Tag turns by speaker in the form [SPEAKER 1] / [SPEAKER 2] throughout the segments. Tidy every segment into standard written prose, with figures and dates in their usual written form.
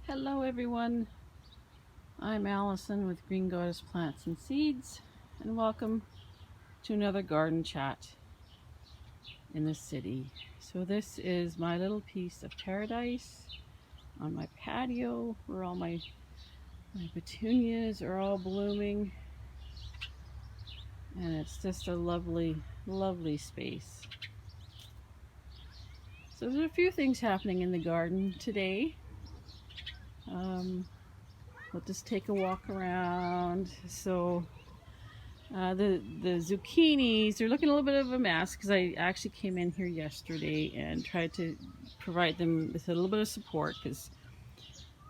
[SPEAKER 1] Hello everyone, I'm Allison with Green Goddess Plants and Seeds, and welcome to another garden chat in the city. So this is my little piece of paradise on my patio where all my petunias are all blooming, and it's just a lovely space. So there's a few things happening in the garden today. We'll just take a walk around. So the zucchinis, they're looking a little bit of a mess because I actually came in here yesterday and tried to provide them with a little bit of support, because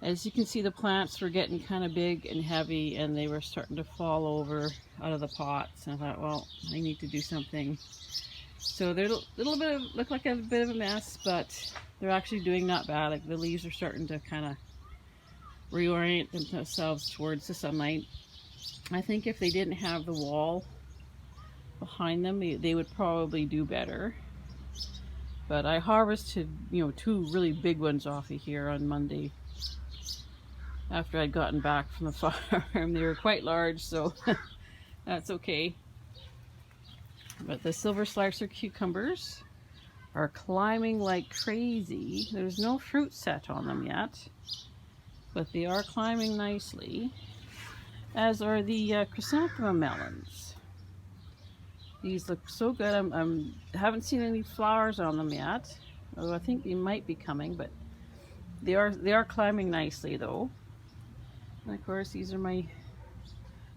[SPEAKER 1] as you can see, the plants were getting kind of big and heavy and they were starting to fall over out of the pots, and I thought, well, I need to do something. So they're a little bit look like a bit of a mess, but they're actually doing not bad. Like the leaves are starting to kind of reorient themselves towards the sunlight. I think if they didn't have the wall behind them, they would probably do better. But I harvested, two really big ones off of here on Monday after I'd gotten back from the farm. They were quite large, so that's okay. But the silver slicer cucumbers are climbing like crazy. There's no fruit set on them yet, but they are climbing nicely, as are the chrysanthemum melons. These look so good. I haven't seen any flowers on them yet, although I think they might be coming, but they are climbing nicely though. And of course, these are my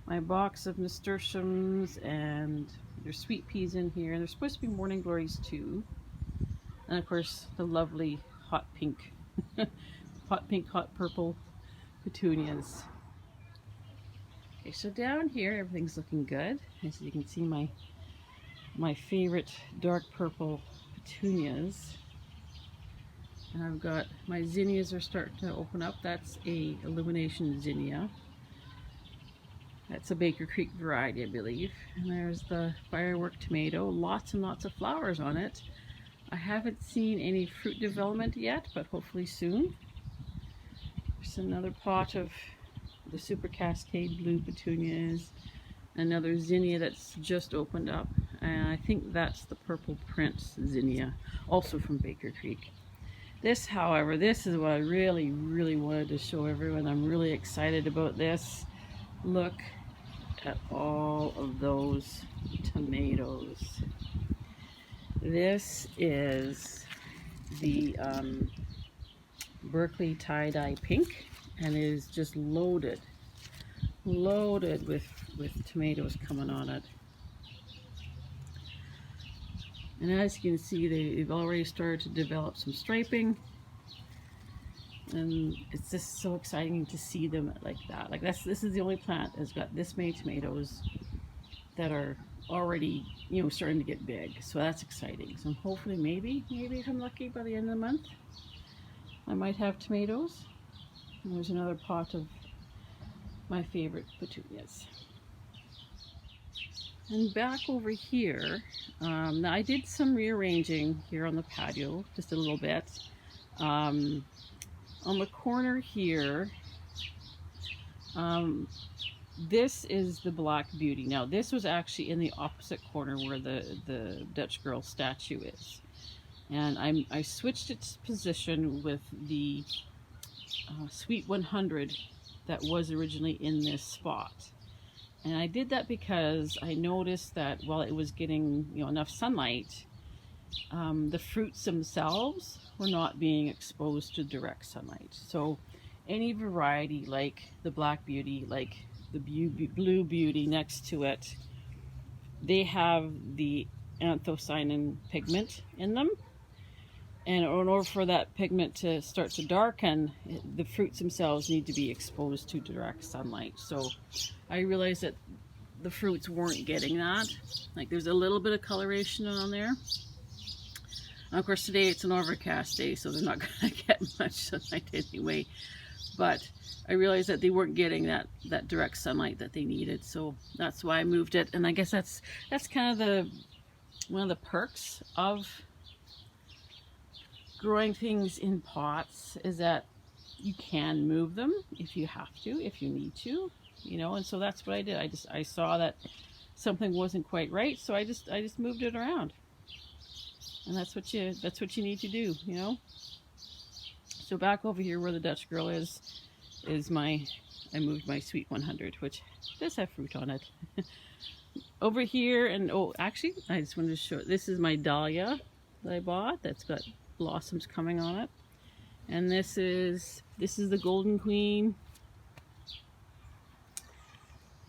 [SPEAKER 1] box of nasturtiums, and there's sweet peas in here, and there's supposed to be morning glories too. And of course, the lovely hot pink, hot purple petunias. Okay, so down here everything's looking good. As you can see, my favorite dark purple petunias. And I've got my zinnias are starting to open up. That's a illumination zinnia. That's a Baker Creek variety, I believe. And there's the firework tomato. Lots and lots of flowers on it. I haven't seen any fruit development yet, but hopefully soon. There's another pot of the Super Cascade Blue petunias. Another zinnia that's just opened up. And I think that's the Purple Prince zinnia, also from Baker Creek. This, however, this is what I really wanted to show everyone. I'm really excited about this. Look at all of those tomatoes. This is the Berkeley Tie Dye Pink, and it is just loaded with tomatoes coming on it. And as you can see, they've already started to develop some striping, and it's just so exciting to see them like that. Like this is the only plant that's got this many tomatoes that are already, starting to get big. So that's exciting. So hopefully, maybe if I'm lucky, by the end of the month, I might have tomatoes. And there's another pot of my favorite petunias. And back over here, now I did some rearranging here on the patio, just a little bit. On the corner here, this is the Black Beauty. Now this was actually in the opposite corner where the Dutch girl statue is. And I switched its position with the Sweet 100 that was originally in this spot. And I did that because I noticed that while it was getting enough sunlight, the fruits themselves were not being exposed to direct sunlight. So any variety like the Black Beauty, like the Blue Beauty next to it, they have the anthocyanin pigment in them. And in order for that pigment to start to darken, the fruits themselves need to be exposed to direct sunlight. So I realized that the fruits weren't getting that. Like there's a little bit of coloration on there. And of course today it's an overcast day, so they're not going to get much sunlight anyway. But I realized that they weren't getting that direct sunlight that they needed. So that's why I moved it. And I guess that's kind of one of the perks of growing things in pots, is that you can move them if you have to, if you need to, you know. And so that's what I did. I saw that something wasn't quite right, so I just moved it around. And that's what you need to do, you know. So back over here where the Dutch girl is I moved my Sweet 100, which does have fruit on it. Over here, and oh, actually, I just wanted to show, this is my dahlia that I bought. That's got blossoms coming on it. And this is the Golden Queen.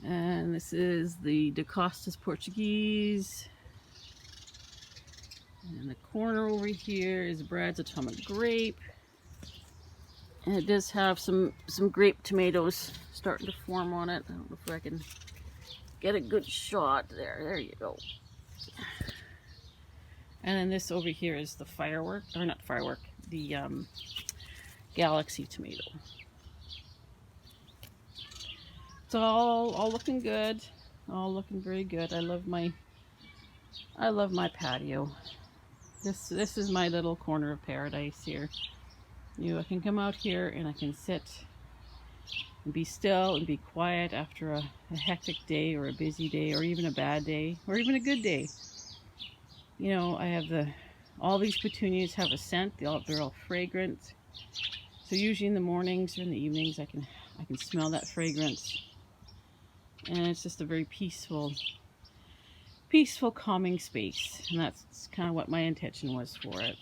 [SPEAKER 1] And this is the Da Costa's Portuguese. And the corner over here is Brad's Atomic Grape. And it does have some grape tomatoes starting to form on it. I don't know if I can get a good shot there. There you go. And then this over here is the firework, or not firework, the Galaxy tomato. It's all looking good. All looking very good. I love my patio. This is my little corner of paradise here. I can come out here and I can sit and be still and be quiet after a hectic day or a busy day or even a bad day or even a good day. You know, I have all these petunias have a scent. They're all fragrant. So usually in the mornings or in the evenings I can smell that fragrance. And it's just a very peaceful, calming space. And that's kind of what my intention was for it.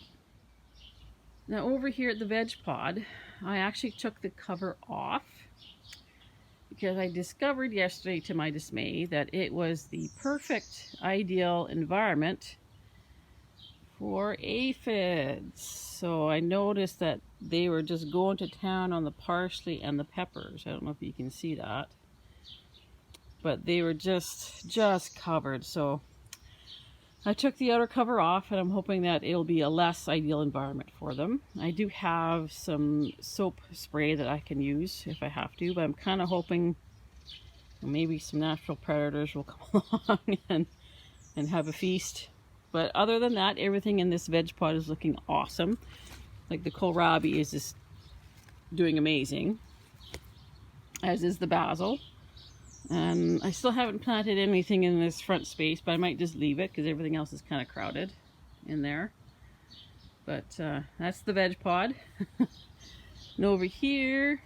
[SPEAKER 1] Now over here at the veg pod, I actually took the cover off because I discovered yesterday, to my dismay, that it was the perfect, ideal environment for aphids. So I noticed that they were just going to town on the parsley and the peppers. I don't know if you can see that, but they were just covered. So I took the outer cover off, and I'm hoping that it'll be a less ideal environment for them. I do have some soap spray that I can use if I have to, but I'm kind of hoping maybe some natural predators will come along and have a feast. But other than that, everything in this veg pot is looking awesome. Like the kohlrabi is just doing amazing, as is the basil. And I still haven't planted anything in this front space, but I might just leave it because everything else is kind of crowded in there. But that's the veg pod. And over here,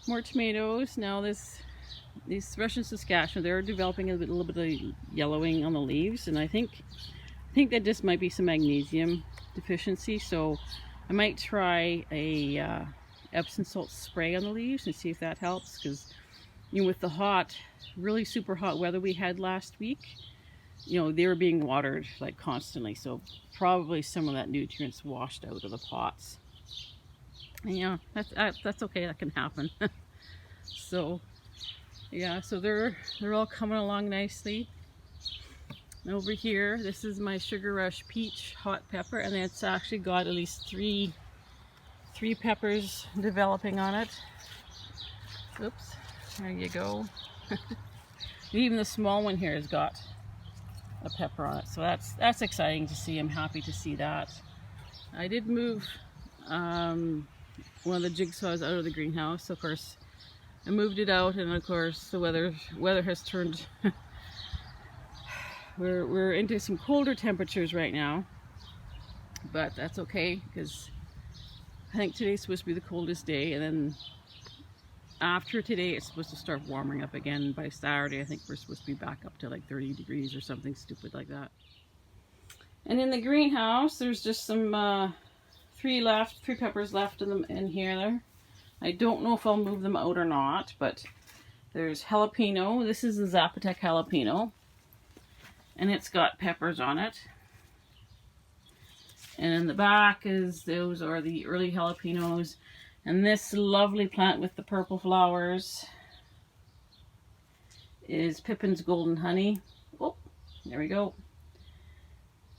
[SPEAKER 1] more tomatoes. Now these Russian Saskatchewan, they're developing a little bit of yellowing on the leaves, and I think that just might be some magnesium deficiency. So I might try a Epsom salt spray on the leaves and see if that helps, because you know, with the really super hot weather we had last week, you know, they were being watered like constantly, so probably some of that nutrients washed out of the pots. And yeah, that's okay, that can happen. So yeah, so they're all coming along nicely. And over here, this is my Sugar Rush Peach hot pepper, and it's actually got at least three peppers developing on it. Oops. There you go. Even the small one here has got a pepper on it, so that's exciting to see. I'm happy to see that. I did move one of the jigsaws out of the greenhouse. Of course, I moved it out, and of course the weather has turned. We're into some colder temperatures right now, but that's okay because I think today's supposed to be the coldest day, and then after today it's supposed to start warming up again. By Saturday I think we're supposed to be back up to like 30 degrees or something stupid like that. And in the greenhouse there's just some three peppers left in here. I don't know if I'll move them out or not, but there's jalapeno. This is the Zapotec jalapeno, and it's got peppers on it. And in the back those are the early jalapenos. And this lovely plant with the purple flowers is Pippin's Golden Honey. Oh, there we go.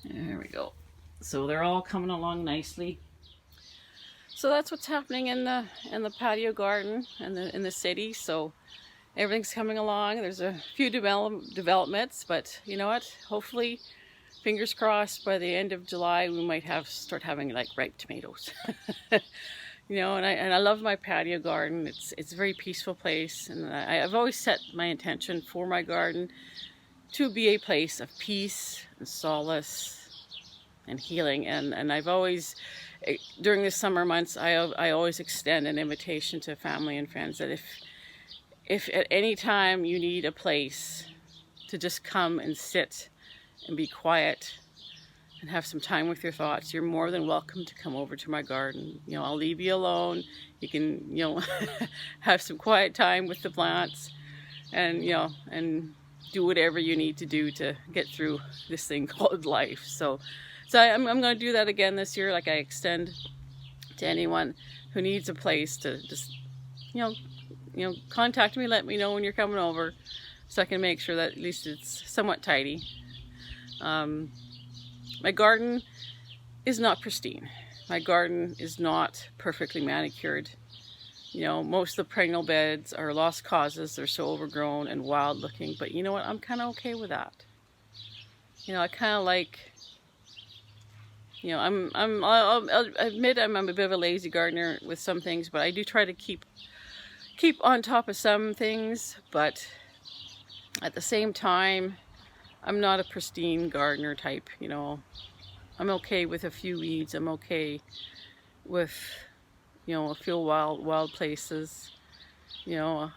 [SPEAKER 1] There we go. So they're all coming along nicely. So that's what's happening in the patio garden and in the city. So everything's coming along. There's a few developments, but you know what? Hopefully, fingers crossed, by the end of July we might start having like ripe tomatoes. You know, and I love my patio garden. It's a very peaceful place, and I've always set my intention for my garden to be a place of peace and solace and healing. And I've always, during the summer months, I always extend an invitation to family and friends that if at any time you need a place to just come and sit and be quiet and have some time with your thoughts, you're more than welcome to come over to my garden. You know, I'll leave you alone. You can, you know, have some quiet time with the plants, and, you know, and do whatever you need to do to get through this thing called life. So I'm going to do that again this year. Like, I extend to anyone who needs a place to just, you know, contact me, let me know when you're coming over, so I can make sure that at least it's somewhat tidy. My garden is not pristine. My garden is not perfectly manicured. You know, most of the perennial beds are lost causes. They're so overgrown and wild looking, but you know what? I'm kind of okay with that. You know, I kind of like, you know, I'll admit I'm a bit of a lazy gardener with some things, but I do try to keep on top of some things, but at the same time, I'm not a pristine gardener type, you know. I'm okay with a few weeds. I'm okay with, you know, a few wild places. You know,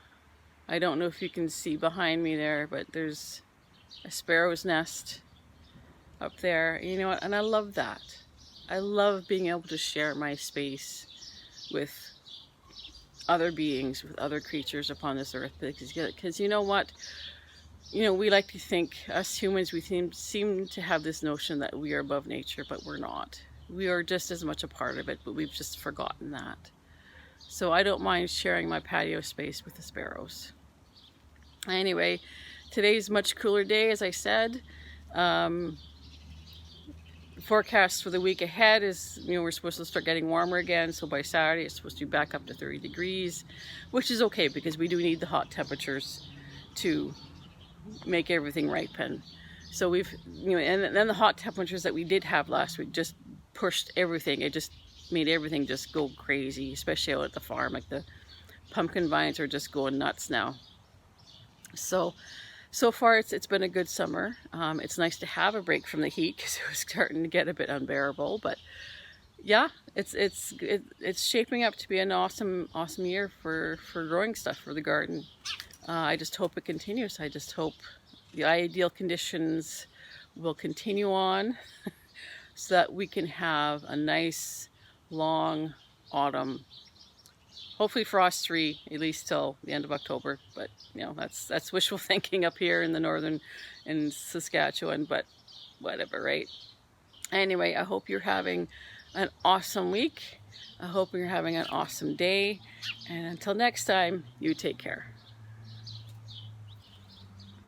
[SPEAKER 1] I don't know if you can see behind me there, but there's a sparrow's nest up there. You know what? And I love that. I love being able to share my space with other beings, with other creatures upon this earth, because you know what? You know, we like to think, us humans, we seem to have this notion that we are above nature, but we're not. We are just as much a part of it, but we've just forgotten that. So I don't mind sharing my patio space with the sparrows. Anyway, today's a much cooler day, as I said. The forecast for the week ahead is, you know, we're supposed to start getting warmer again. So by Saturday, it's supposed to be back up to 30 degrees, which is okay because we do need the hot temperatures to make everything ripen. So we've, you know, and then the hot temperatures that we did have last week just pushed everything. It just made everything just go crazy, especially out at the farm. Like, the pumpkin vines are just going nuts now. So far it's been a good summer. It's nice to have a break from the heat because it was starting to get a bit unbearable. But yeah, it's shaping up to be an awesome year for growing stuff for the garden. I just hope it continues. I just hope the ideal conditions will continue on so that we can have a nice long autumn. Hopefully frost-free, at least till the end of October. But, you know, that's wishful thinking up here in the northern, in Saskatchewan, but whatever, right? Anyway, I hope you're having an awesome week. I hope you're having an awesome day. And until next time, you take care.